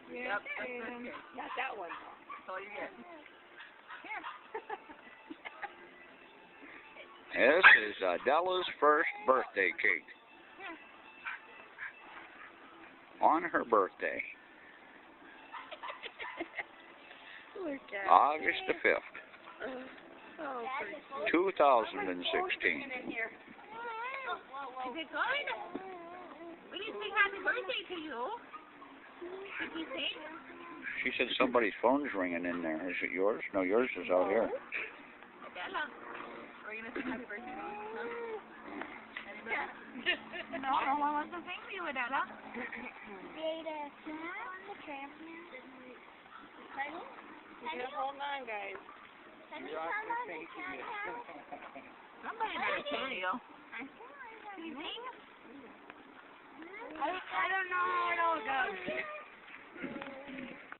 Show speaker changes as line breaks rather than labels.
Yep, not that one. That's all you get.
This is Adela's first birthday cake. On her birthday, August the 5th, 2016.
Is it good? We didn't say happy birthday to you. Did we sing?
She said somebody's phone's ringing in there. Is it yours? No, yours is out here.
Adela. Are you going to sing happy birthday to us? Huh? No, I wasn't singing to you, Adela.
Hold on, guys.
Somebody better sing to you. Can you sing?
I don't know.